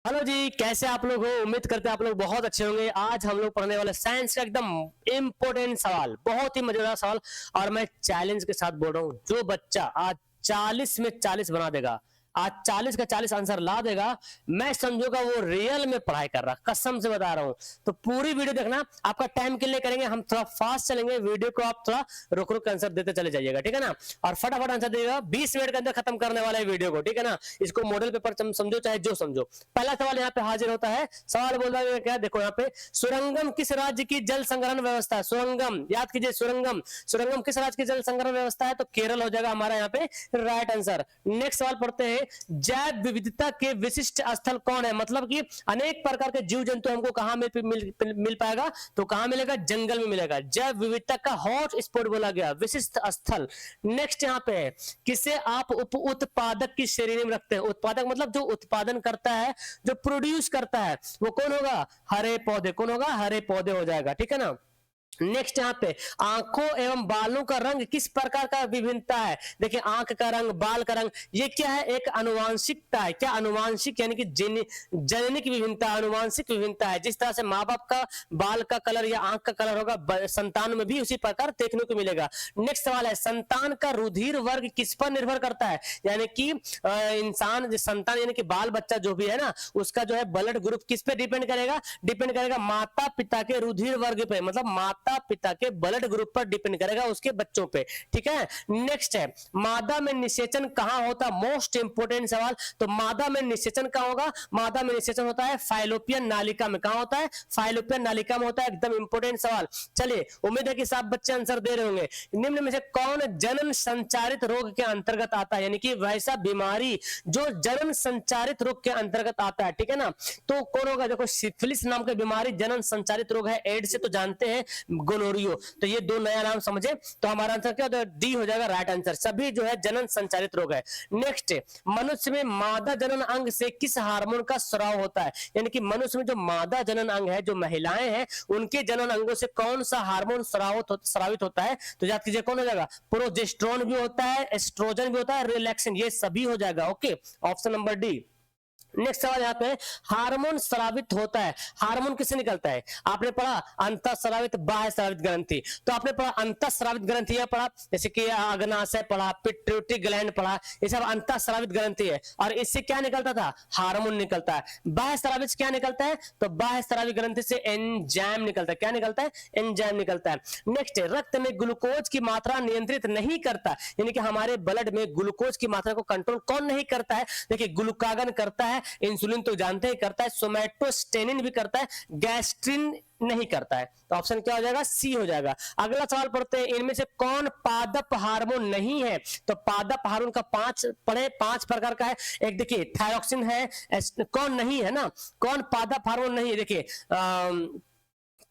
Hello जी, कैसे आप लोग हो? उम्मीद करते हैं आप लोग बहुत अच्छे होंगे। आज हम लोग पढ़ने वाले साइंस का एकदम इम्पोर्टेंट सवाल, बहुत ही मजेदार सवाल। और मैं चैलेंज के साथ बोल रहा हूँ, जो बच्चा आज 40 में 40 बना देगा, आज 40 का 40 आंसर ला देगा, मैं समझूंगा वो रियल में पढ़ाई कर रहा, कसम से बता रहा हूँ। तो पूरी वीडियो देखना, आपका टाइम के लिए करेंगे, हम थोड़ा फास्ट चलेंगे, वीडियो को आप थोड़ा रुक रुक आंसर देते चले जाइएगा, ठीक है ना। और फटाफट आंसर दीजिएगा, 20 मिनट के अंदर खत्म करने वाला है वीडियो को, ठीक है ना। इसको मॉडल पेपर समझो चाहे जो समझो। पहला सवाल यहाँ पे हाजिर होता है। सवाल बोल रहा है क्या, देखो यहाँ पे, सुरंगम किस राज्य की जल संग्रहण व्यवस्था है? सुरंगम याद कीजिए, सुरंगम सुरंगम किस राज्य की जल संग्रहण व्यवस्था है? तो केरल हो जाएगा हमारा यहाँ पे राइट आंसर। नेक्स्ट सवाल पढ़ते हैं, जैव विविधता के विशिष्ट स्थल कौन है? मतलब कि अनेक प्रकार के जीव जंतु हमको कहां मिल पाएगा? तो कहां मिलेगा? जंगल में मिलेगा। जैव विविधता का हॉट स्पॉट बोला गया, विशिष्ट स्थल। नेक्स्ट यहाँ पे है, किसे आप उप उत्पादक की श्रेणी में रखते हैं? उत्पादक मतलब जो उत्पादन करता है, जो प्रोड्यूस करता है, वो कौन होगा? हरे पौधे। कौन होगा? हरे पौधे हो जाएगा, ठीक है ना। नेक्स्ट यहाँ पे, आंखों एवं बालों का रंग किस प्रकार का विभिन्नता है? देखिए, आंख का रंग, बाल का रंग, ये क्या है? एक अनुवांशिकता है। क्या? अनुवांशिक, यानी कि जननिक विभिन्नता, अनुवांशिक विभिन्नता है। जिस तरह से माँ बाप का बाल का कलर या आंख का कलर होगा, संतान में भी उसी प्रकार देखने को मिलेगा। नेक्स्ट सवाल है, संतान का रुधिर वर्ग किस पर निर्भर करता है? यानी कि इंसान, संतान यानी कि बाल बच्चा जो भी है ना, उसका जो है ब्लड ग्रुप किस पे डिपेंड करेगा? डिपेंड करेगा माता पिता के रुधिर वर्ग पे, मतलब माता पिता के ब्लड ग्रुप पर डिपेंड करेगा उसके बच्चों पे, ठीक है। नेक्स्ट है, मादा में निषेचन कहां होता? मोस्ट इंपोर्टेंट सवाल। तो मादा में निषेचन कहां होगा? मादा में निषेचन होता है फाइलोपियन नालिका में। कहां होता है? फाइलोपियन नालिका में होता है। एकदम इंपोर्टेंट सवाल। चलिए, उम्मीद है कि सब बच्चे आंसर दे रहे होंगे। निम्न में से कौन जनन संचारित रोग के अंतर्गत आता है? यानी कि वैसा बीमारी जो जनन संचारित रोग के अंतर्गत आता है, ठीक है ना। तो कौन होगा? देखो, सिफिलिस नाम की बीमारी जनन संचारित रोग है। एड्स से तो जानते हैं, गोनोरियो। तो ये दो नया नाम समझे, तो हमारा आंसर क्या होता है? डी हो जाएगा राइट आंसर। सभी जो है जनन संचारित रोग है। नेक्स्ट, मनुष्य में मादा जनन अंग से किस हार्मोन का स्राव होता है? यानी कि मनुष्य में जो मादा जनन अंग है, जो महिलाएं हैं, उनके जनन अंगों से कौन सा हार्मोन स्रावित होता है? तो याद कीजिए, कौन हो जाएगा? प्रोजेस्टेरोन भी होता है, एस्ट्रोजन भी होता है, रिलैक्सिन, ये सभी हो जाएगा। Okay, option number D. Next सवाल यहाँ पे, हार्मोन स्रावित होता है, हार्मोन किससे निकलता है? आपने पढ़ा अंतःस्रावित, बाह्य स्रावित ग्रंथि। तो आपने पढ़ा अंतःस्रावित ग्रंथि है पढ़ा, जैसे कि अग्नाशय पढ़ा, पिट्यूटरी ग्लैंड पढ़ा, ये सब अंतःस्रावित ग्रंथि है। और इससे क्या निकलता था? हार्मोन निकलता है। बाह्य स्रावित क्या निकलता है? तो बाह्य स्रावित ग्रंथि से एंजाइम निकलता है। क्या निकलता है? एंजाइम निकलता है। नेक्स्ट, रक्त में ग्लूकोज की मात्रा नियंत्रित नहीं करता, यानी कि हमारे ब्लड में ग्लूकोज की मात्रा को कंट्रोल कौन नहीं करता है? देखिए, ग्लूकागन करता है, इंसुलिन तो जानते ही करता है, सोमैटोस्टेनिन भी करता है, गैस्ट्रिन नहीं करता है। तो ऑप्शन क्या हो जाएगा? सी हो जाएगा। अगला सवाल पढ़ते हैं, इनमें से कौन पादप हार्मोन नहीं है? तो पादप हार्मोन का पांच प्रकार का है। एक देखिए, थायरोक्सिन है, कौन नहीं है ना? कौन पादप हार्मोन नहीं है? देखिए,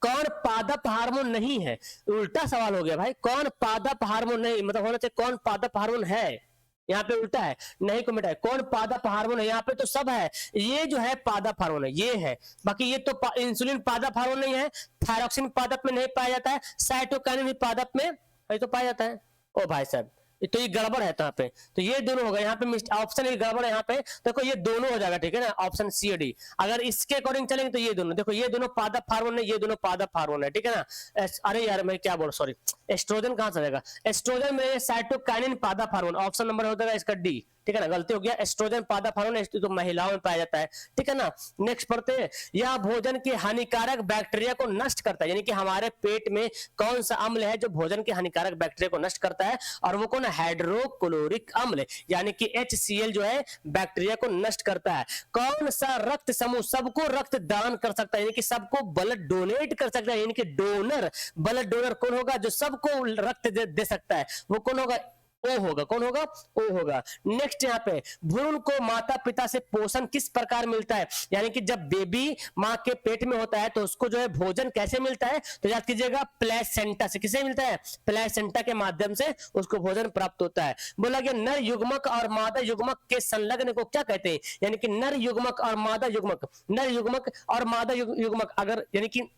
कौन पादप हार्मोन नहीं है? उल्टा सवाल हो गया भाई। कौन पादप हार्मोन नहीं, मतलब होना चाहिए कौन पादप हार्मोन है, यहाँ पे उल्टा है। नहीं को मिटा है, कौन पादप हार्मोन है? यहाँ पे तो सब है, ये जो है पादप हार्मोन है, ये है। बाकी ये तो इंसुलिन पादप हार्मोन नहीं है, थायरोक्सिन पादप में नहीं पाया जाता है, साइटोकाइनिन भी पादप में ये तो पाया जाता है। ओ भाई साहब, तो ये गड़बड़ है। तो यहाँ पे तो ये दोनों होगा, यहाँ पे ऑप्शन ही गड़बड़ है। यहाँ पे देखो, ये दोनों हो जाएगा, ठीक है ना, ऑप्शन सी और डी। अगर इसके अकॉर्डिंग चलेंगे तो ये दोनों, देखो ये दोनों पादप हार्मोन है, ये दोनों पादप हार्मोन है, ठीक है ना। अरे यार, मैं क्या बोल, सॉरी, एस्ट्रोजन कहां से जाएगा? एस्ट्रोजन में साइटोकाइनिन पादप हार्मोन, ऑप्शन नंबर हो जाएगा इसका डी, ठीक है ना। गलती हो गया, एस्ट्रोजन पादप हार्मोन तो महिलाओं में पाया जाता है, ठीक है ना। नेक्स्ट पढ़ते हैं, यह भोजन के हानिकारक बैक्टीरिया को नष्ट करता है, यानी कि हमारे पेट में कौन सा अम्ल है जो भोजन के हानिकारक बैक्टीरिया को नष्ट करता है? और वो कौन? हाइड्रोक्लोरिक अम्ल, यानी कि HCl जो है बैक्टीरिया को नष्ट करता है। कौन सा रक्त समूह सबको रक्त दान कर सकता है, यानी कि सबको ब्लड डोनेट कर सकता है? यानी कि डोनर, ब्लड डोनर कौन होगा जो सबको रक्त दे सकता है? वो कौन होगा? ओ होगा। कौन होगा? ओ होगा। नेक्स्ट यहाँ पे, भ्रूण को माता पिता से पोषण किस प्रकार मिलता है? यानी कि जब बेबी माँ के पेट में होता है तो उसको जो है भोजन कैसे मिलता है? तो याद कीजिएगा, प्लेसेंटा से। किसे मिलता है? प्लेसेंटा के माध्यम से उसको भोजन प्राप्त होता है। बोला गया, नर युग्मक और मादा युग्मक के संलग्न को क्या कहते हैं? यानी कि नर युग्मक और मादा युग्मक, नर युग्मक और मादा युग्मक, अगर यानी कि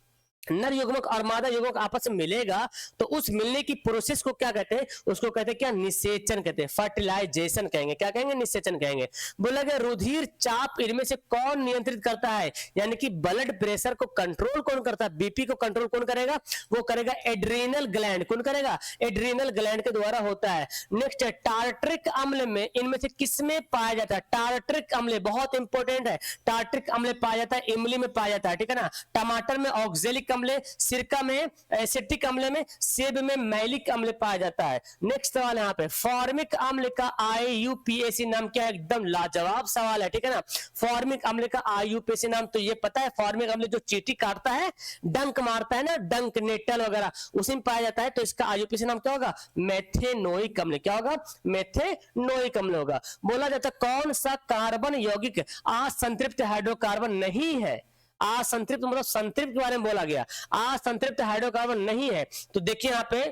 नर युग्मक और मादा युग्मक आपस में मिलेगा तो उस मिलने की प्रोसेस को क्या कहते हैं, उसको कहते हैं क्या, निषेचन कहते हैं, फर्टिलाइजेशन कहेंगे, क्या कहेंगे, निषेचन कहेंगे। बोला गया रुधिर चाप इनमें से कौन नियंत्रित करता है, यानी कि ब्लड प्रेशर को कंट्रोल कौन करता है, बीपी को कंट्रोल कौन करेगा, वो करेगा एड्रीनल ग्लैंड, कौन करेगा, एड्रीनल ग्लैंड के द्वारा होता है। नेक्स्ट है टार्ट्रिक अम्ल में इनमें से किसमें पाया जाता है, टार्ट्रिक अम्ल बहुत इंपॉर्टेंट है, टार्ट्रिक अम्ल पाया जाता है इमली में पाया जाता है, ठीक है ना, टमाटर में ऑक्जेलिक अम्ल, सिरका में एसिटिक अम्ल में, सेब में मैलिक अम्ल पाया जाता है। नेक्स्ट सवाल यहाँ पे फॉर्मिक अम्ल का IUPAC नाम क्या है, एकदम लाजवाब सवाल है, ठीक है ना, फॉर्मिक अम्ल का IUPAC नाम तो ये पता है, फॉर्मिक अम्ल जो चींटी काटता है, डंक मारता है ना, डंक नेटल वगैरह उसी में पाया जाता है, तो इसका IUPAC नाम क्या होगा, मेथेनोइक अम्ल, क्या होगा, मेथेनोइक अम्ल होगा। बोला जाता है कौन सा कार्बन यौगिक असंतृप्त हाइड्रोकार्बन नहीं है, असंतृप्त मतलब संतृप्त के बारे में बोला गया, असंतृप्त हाइड्रोकार्बन नहीं है, तो देखिए यहाँ पे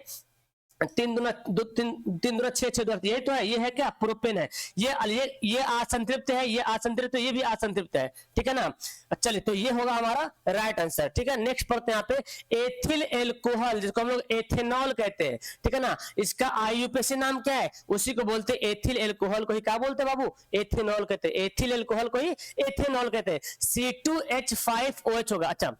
3 दूना 6 6 2 ये तो है, ये है क्या, प्रोपेन है, ये असंतृप्त है, ये असंतृप्त, ये भी असंतृप्त है, ठीक है ना। चलिए तो ये होगा हमारा राइट आंसर, ठीक है। नेक्स्ट पढ़ते हैं यहाँ पे एथिल एल्कोहल जिसको हम लोग एथेनॉल कहते हैं, ठीक है ना, इसका IUPAC नाम क्या है, उसी को बोलते हैं एथिल एल्कोहल को ही क्या बोलते हैं बाबू, एथेनॉल कहते हैं, एथिल एल्कोहल को ही एथेनॉल कहते हैं। C2H5OH होगा। अच्छा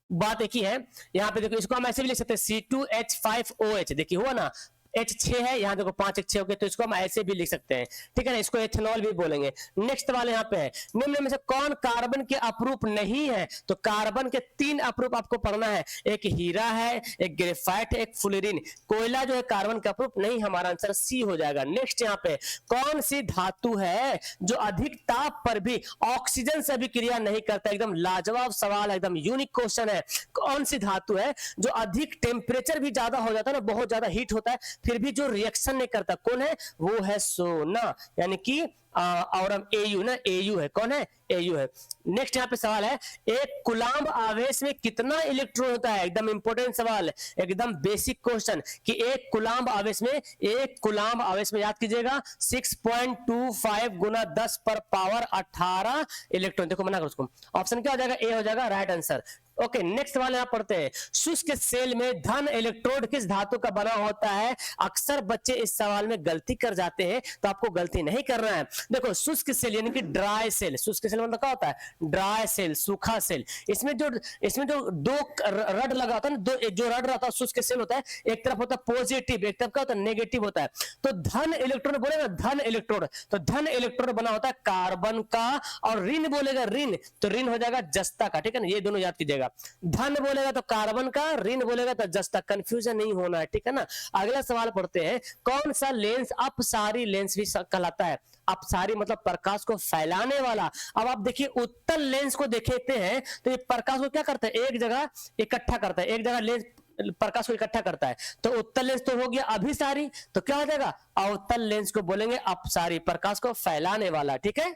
बात एक ही है, यहाँ पे देखो इसको हम ऐसे भी लिख सकते हैं C2H5OH, देखिए हुआ ना, H6 है, यहाँ देखो 5 1 6 हो गए, तो इसको हम ऐसे भी लिख सकते हैं, ठीक है ना, इसको एथेनॉल भी बोलेंगे। नेक्स्ट वाले यहाँ पे है निम्न में से कौन कार्बन के अपरूप नहीं है, तो कार्बन के 3 अपरूप आपको पढ़ना है, एक हीरा है, एक ग्रेफाइट है, एक फ्लोरीन, कोयला जो है कार्बन का अपरूप नहीं, हमारा आंसर C हो जाएगा। नेक्स्ट यहाँ पे कौन सी धातु है जो अधिक ताप पर भी ऑक्सीजन से अभिक्रिया नहीं करता, एकदम लाजवाब सवाल है, एकदम यूनिक क्वेश्चन है, कौन सी धातु है जो अधिक टेम्परेचर भी ज्यादा हो जाता है ना, बहुत ज्यादा हीट होता है फिर भी जो रिएक्शन नहीं करता, कौन है, वो है सोना, यानी कि और हम AU ना, AU है, कौन है, AU है। नेक्स्ट यहाँ पे सवाल है एक कुलाम्ब आवेश में कितना इलेक्ट्रॉन होता है, एकदम इंपॉर्टेंट सवाल, एकदम बेसिक क्वेश्चन कि एक कुलाम्ब आवेश में, एक कुलाम्ब आवेश में याद कीजिएगा 6.25 गुना 10 पर पावर 18 इलेक्ट्रॉन, देखो मना करो उसको, ऑप्शन क्या हो जाएगा, A हो जाएगा राइट आंसर। ओके नेक्स्ट वाले यहाँ पढ़ते हैं शुष्क सेल में धन इलेक्ट्रोड किस धातु का बना होता है, अक्सर बच्चे इस सवाल में गलती कर जाते हैं, तो आपको गलती नहीं करना है। देखो शुष्क सेल यानी कि ड्राई सेल, शुष्क सेल मतलब क्या होता है, ड्राई सेल, सूखा सेल, इसमें जो 2 रड लगा होता है ना, जो रड रहता है शुष्क सेल होता है, एक तरफ होता है पॉजिटिव, एक तरफ क्या होता है नेगेटिव होता है, तो धन इलेक्ट्रोड बोलेगा, धन इलेक्ट्रोड, तो धन इलेक्ट्रोड बना होता है कार्बन का, और ऋण बोलेगा ऋण, तो ऋण हो जाएगा जस्ता का, ठीक है ना, ये दोनों याद कीजिएगा, धन बोलेगा तो कार्बन का, ऋण बोलेगा तो जस्ता, कंफ्यूजन नहीं होना है, ठीक है ना। अगला सवाल पढ़ते हैं कौन सा लेंस अपसारी लेंस भी कहलाता है, अपसारी मतलब प्रकाश को फैलाने वाला। अब आप देखिए उत्तल लेंस को देखते हैं तो ये प्रकाश को क्या करता है, एक जगह इकट्ठा करता है, एक जगह लेंस प्रकाश को इकट्ठा करता है, तो उत्तल लेंस तो हो गया अभिसारी, तो क्या हो जाएगा, अवतल लेंस को बोलेंगे अपसारी, प्रकाश को फैलाने वाला, ठीक है।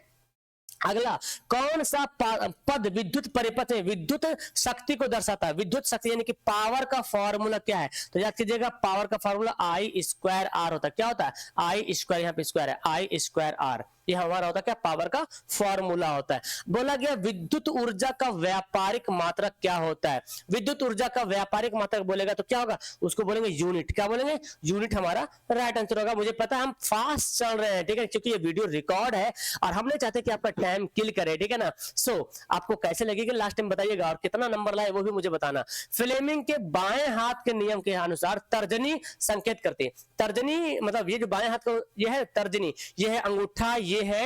अगला कौन सा पद विद्युत परिपथ में विद्युत शक्ति को दर्शाता है, विद्युत शक्ति यानी कि पावर का फॉर्मूला क्या है, तो याद कीजिएगा पावर का फॉर्मूला I²R होता है, क्या होता है I², यहाँ पे स्क्वायर है I²R, ये हमारा होता है क्या, पावर का फॉर्मूला होता है। बोला गया विद्युत ऊर्जा का व्यापारिक मात्रक क्या होता है, विद्युत ऊर्जा का व्यापारिक मात्रक बोलेगा तो क्या होगा, उसको बोलेंगे यूनिट, क्या बोलेंगे यूनिट, हमारा राइट आंसर होगा। मुझे पता है हम फास्ट चल रहे हैं, ठीक है, क्योंकि ये वीडियो रिकॉर्ड है और हम नहीं चाहते कि आपका टाइम किल करे, ठीक है ना। सो आपको कैसे लगेगा लास्ट टाइम बताइएगा, और कितना नंबर लाए वो भी मुझे बताना। फ्लेमिंग के बाएं हाथ के नियम के अनुसार तर्जनी संकेत करते हैं, तर्जनी मतलब ये जो बाएं हाथ का ये है तर्जनी, ये है अंगूठा, ये है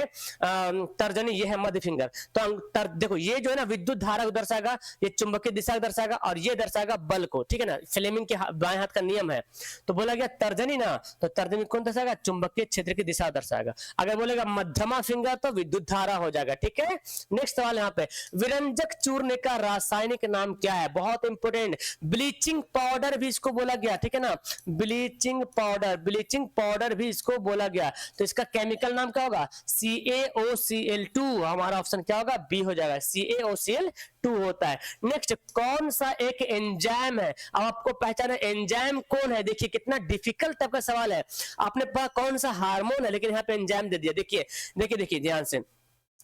तर्जनी, ये है मध्य फिंगर, तो देखो ये जो है ना विद्युत धारा को दर्शाएगा, ये चुंबकीय दिशा को दर्शाएगा और ये दर्शाएगा बल को, ठीक है ना, फ्लेमिंग के बाएं हाथ का नियम है। तो बोला गया तर्जनी ना, तो तर्जनी कौन दर्शाएगा, चुंबकीय क्षेत्र की दिशा दर्शाएगा। अगर बोलेगा मध्यमा फिंगर तो विद्युत धारा हो जाएगा, ठीक है। नेक्स्ट सवाल यहाँ पे विरंजक चूर्ण का रासायनिक नाम क्या है, बहुत इंपोर्टेंट, ब्लीचिंग पाउडर भी इसको बोला गया, ठीक है ना, ब्लीचिंग पाउडर, ब्लीचिंग पाउडर भी इसको बोला गया, तो इसका केमिकल नाम क्या होगा CaOCl2, हमारा ऑप्शन क्या होगा B हो जाएगा, CaOCl2 होता है। नेक्स्ट कौन सा एक एंजाइम है, अब आपको पहचाना एंजाइम कौन है, देखिए कितना डिफिकल्ट टाइप का सवाल है, आपने कहा कौन सा हार्मोन है लेकिन यहाँ पे एंजाइम दे दिया, देखिए देखिए देखिए ध्यान से,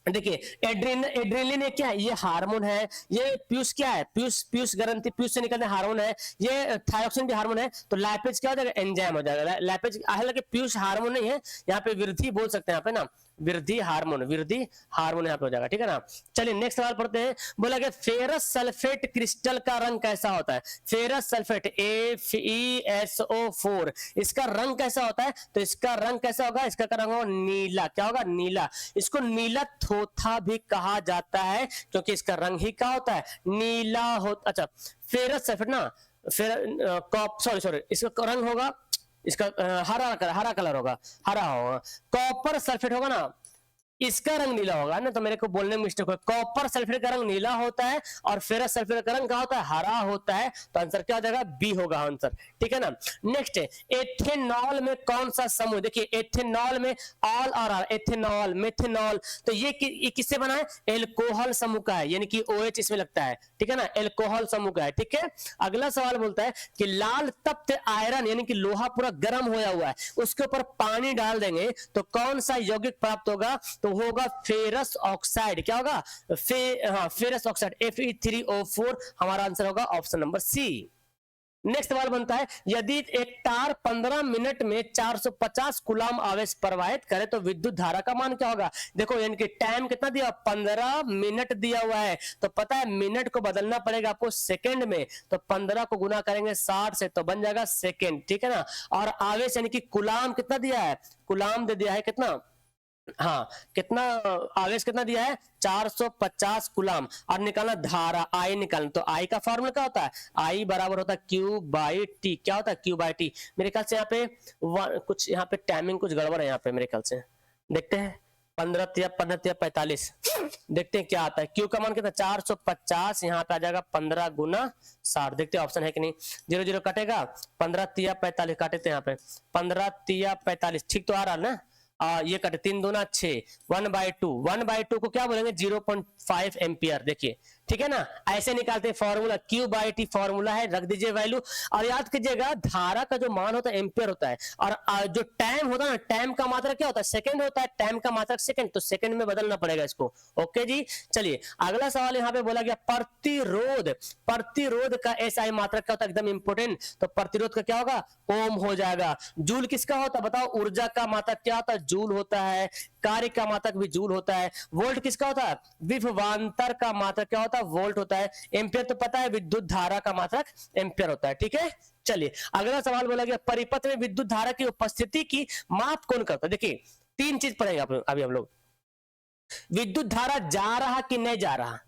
देखिए एड्रेनलिन ये क्या है, ये हार्मोन है, ये पीयूष क्या है, पीयूष पीयूष ग्रंथि, पीयूष से निकलने हार्मोन है, ये थायरोक्सिन भी हार्मोन है, तो लैपेज क्या हो जाएगा, एंजाइम हो जाएगा। लैपेज हालांकि पीयूष हार्मोन नहीं है, यहाँ पे वृद्धि बोल सकते हैं यहाँ पे ना, वृद्धि हार्मोन, वृद्धि हार्मोन यहाँ पे हो जाएगा, ठीक है ना। चलिए नेक्स्ट सवाल पढ़ते हैं। बोला गया फेरस सल्फेट क्रिस्टल का रंग कैसा होता है, फेरस सल्फेट FeSO4, इसका रंग कैसा होता है, तो इसका रंग कैसा होगा, इसका रंग होगा नीला, क्या होगा, नीला। इसको नीला थोथा भी कहा जाता है क्योंकि इसका रंग ही क्या होता है, नीला होता। अच्छा फेरस सल्फेट ना, फिर सॉरी इसका रंग होगा, इसका हरा कलर होगा, हरा होगा। कॉपर सल्फेट होगा ना, इसका रंग नीला होगा ना, तो मेरे को बोलने में मिस्टेक हो, कॉपर सल्फेट का रंग नीला होता है और फेरस सल्फेट का रंग क्या होता है, हरा होता है, तो आंसर क्या हो जाएगा, बी होगा आंसर, ठीक है ना। नेक्स्ट एथेनॉल में कौन सा समूह, देखिए एथेनॉल में ऑल आर, एथेनॉल, मेथेनॉल, तो ये किससे बना है, एल्कोहल समूह का है, यानी कि OH इसमें लगता है, ठीक है ना, एल्कोहल समूह का है, ठीक है। अगला सवाल बोलता है कि लाल तप्त आयरन यानी कि लोहा पूरा गर्म होया हुआ है, उसके ऊपर पानी डाल देंगे तो कौन सा यौगिक प्राप्त होगा, तो होगा फेरस ऑक्साइड, क्या होगा, फेरस ऑक्साइड Fe3O4, हमारा आंसर होगा ऑप्शन नंबर सी। नेक्स्ट सवाल बनता है यदि एक तार 15 मिनट में 450 कूलम आवेश प्रवाहित करे तो विद्युत धारा का मान क्या होगा। देखो इनके टाइम कितना दिया, 15 मिनट दिया हुआ है, तो पता है मिनट को बदलना पड़ेगा आपको सेकंड में, तो 15 को गुना करेंगे 60 से तो बन जाएगा सेकंड, ठीक है ना। और आवेश यानी कि कूलम कितना दिया है, कूलम दे दिया है कितना, हाँ कितना आवेश कितना दिया है, 450 कूलम, और निकालना धारा आई निकालना, तो आई का फॉर्मूला क्या होता है, आई बराबर होता है Q बाई टी, क्या होता है Q बाई टी। मेरे ख्याल से यहाँ पे कुछ यहाँ पे टाइमिंग कुछ गड़बड़ है यहाँ पे, मेरे ख्याल से देखते हैं 15 देखते हैं क्या आता है। Q का मान कितना 450, यहाँ पे आ जाएगा 15 गुना 60, देखते हैं ऑप्शन है कि नहीं, 0 0 कटेगा, 15 45 काटे थे यहाँ पे, 15 45 ठीक तो आ रहा ना, ये कटे 3 दूना 6, 1/2, 1/2 को क्या बोलेंगे 0.5 एम्पियर, देखिए ठीक है ना, ऐसे निकालते हैं formula, Q by T formula है, रख दीजिए वैल्यू, और याद कीजिएगा धारा का जो मान होता है एम्पियर होता है, और जो टाइम होता है ना, टाइम का मात्रा क्या होता है, सेकंड होता है, टाइम का मात्रा सेकंड, तो सेकंड में बदलना पड़ेगा इसको, ओके जी। चलिए अगला सवाल यहाँ पे बोला गया प्रतिरोध, प्रतिरोध का SI मात्रा क्या होता है, एकदम इंपोर्टेंट, तो प्रतिरोध का क्या होगा, ओम हो जाएगा। जूल किसका होता है बताओ, ऊर्जा का मात्रक क्या होता है, जूल होता है, कार्य का मात्रक भी जूल होता है। वोल्ट किसका होता है, विभवांतर का मात्रक क्या होता है, वोल्ट होता है। एम्पियर तो पता है विद्युत धारा का मात्रक एम्पियर होता है, ठीक है। चलिए अगला सवाल बोला गया परिपथ में विद्युत धारा की उपस्थिति की माप कौन करता है। देखिए 3 चीज पढ़ेंगे अभी हम लोग, विद्युत धारा जा रहा कि नहीं जा रहा,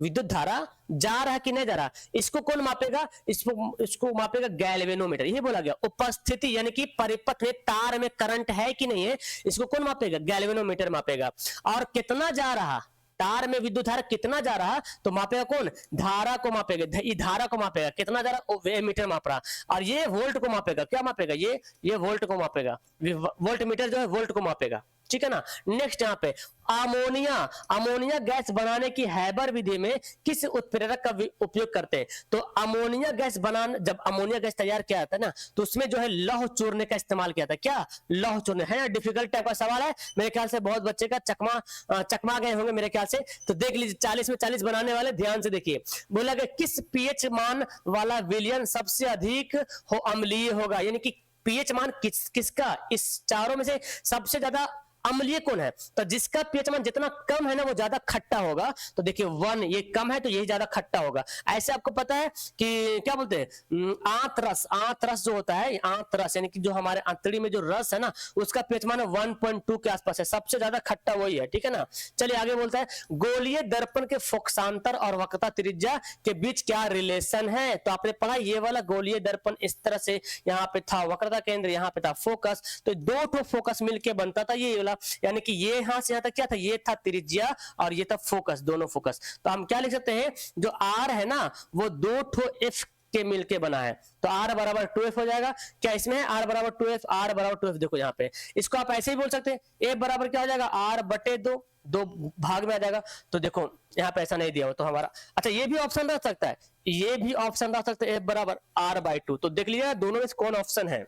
विद्युत धारा जा रहा कि नहीं जा रहा, इसको कौन मापेगा, इसको मापेगा गैल्वेनोमीटर, ये बोला गया। उपस्थिति यानी कि परिपथ में तार में करंट है कि नहीं है, इसको कौन मापेगा, गैल्वेनोमीटर मापेगा। और कितना जा रहा, तार में विद्युत धारा कितना जा रहा, तो मापेगा कौन, धारा को मापेगा, धारा को मापेगा, कितना जा रहा मीटर माप रहा। और ये वोल्ट को मापेगा, क्या मापेगा, ये वोल्ट को मापेगा, वोल्ट मीटर जो है वोल्ट को मापेगा, ठीक है ना। नेक्स्ट यहाँ पे अमोनिया, अमोनिया गैस बनाने की हैबर विधि में किस उत्प्रेरक का उपयोग करते हैं। तो अमोनिया गैस बनाना, जब अमोनिया गैस तैयार किया जाता है ना, तो उसमें जो है लौह चूर्ण का इस्तेमाल किया था, क्या लौह चूर्ण है ना, डिफिकल्ट टाइप का सवाल है, मेरे ख्याल से बहुत बच्चे का चकमा गए होंगे मेरे ख्याल से, तो देख लीजिए 40 में 40 बनाने वाले ध्यान से देखिए। बोला गया किस पीएच मान वाला विलयन सबसे अधिक अम्लीय होगा, यानी कि पीएच मान किसका, इस चारों में से सबसे ज्यादा अम्लीय कौन है, तो जिसका पीएच मान जितना कम है ना वो ज्यादा खट्टा होगा। तो देखिए 1 ये कम है तो यही ज्यादा खट्टा होगा। ऐसे आपको पता है कि क्या बोलते हैं आंत रस, आंत रस जो होता है, आंत रस यानी कि जो हमारे आंतड़ी में जो रस है ना उसका पीएच मान 1.2 के आसपास है, सबसे ज्यादा खट्टा वही है, ठीक है ना। चलिए आगे बोलता है गोलीय दर्पण के फोकसांतर और वक्रता त्रिज्या के बीच क्या रिलेशन है। तो आपने पढ़ा ये वाला गोलीय दर्पण इस तरह से, यहाँ पे था वक्रता केंद्र, यहाँ पे था फोकस, तो 2 फोकस मिलके बनता था ये वाला, यानी कि ये यहां से यहां तक क्या था, ये था त्रिज्या और ये था फोकस, दोनों फोकस। तो हम क्या लिख सकते हैं, जो आर है ना वो 2 एफ के मिलके बना है, तो r बराबर 2f हो जाएगा। क्या इसमें है r बराबर 2f, r बराबर 2f, देखो यहाँ पे इसको आप ऐसे ही बोल सकते हैं, a बराबर क्या हो जाएगा r/2, 2 भाग में आ जाएगा। तो देखो यहाँ पे ऐसा नहीं दिया हो तो हमारा, अच्छा ये भी ऑप्शन रह सकता है, ये भी ऑप्शन रह सकता है f बराबर r/2, तो देख लीजिए दोनों में से कौन ऑप्शन है,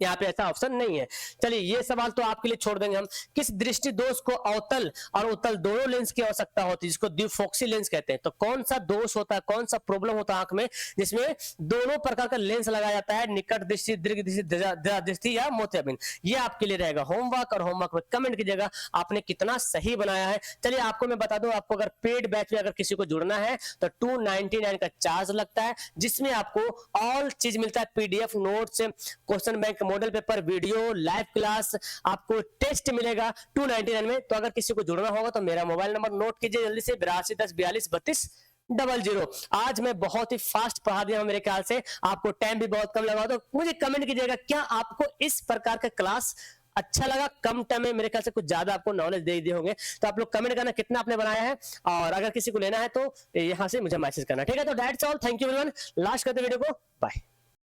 यहाँ पे ऐसा ऑप्शन नहीं है। चलिए ये सवाल तो आपके लिए छोड़ देंगे हम। किस दृष्टि दोष को अवतल और उत्तल दोनों लेंस की आवश्यकता होती है, जिसको द्विफोक्सी लेंस कहते हैं। तो कौन सा दोष होता है, कौन सा प्रॉब्लम होता है आंख में जिसमें दोनों प्रकार का लेंस लगाया जाता है, निकट दृष्टि, दीर्घ दृष्टि, दृढ़ दृष्टि या मोतियाबिंद। ये आपके लिए रहेगा होमवर्क, और होमवर्क में कमेंट कीजिएगा आपने कितना सही बनाया है। चलिए आपको मैं बता दूं, आपको अगर पेड बैच में अगर किसी को जुड़ना है तो 299 का चार्ज लगता है, जिसमें आपको ऑल चीज मिलता है, PDF notes, question bank, model paper, video, live class, आपको टेस्ट मिलेगा 299 में। तो अगर किसी को जुड़ना होगा तो मेरा मोबाइल नंबर नोट कीजिए जल्दी से, 8210423200। आज मैं बहुत ही फास्ट पढ़ा दिया हूं मेरे ख्याल से, आपको टाइम भी बहुत कम लगा। तो मुझे कमेंट कीजिएगा क्या आपको इस प्रकार का क्लास अच्छा लगा। कम टाइम में मेरे ख्याल से कुछ ज्यादा आपको नॉलेज दे दिए होंगे। तो आप लोग कमेंट करना कितना आपने बनाया है, और अगर किसी को लेना है तो यहां से मुझे मैसेज करना, ठीक है। तो that's all, thank you everyone. Last करते वीडियो को, बाय।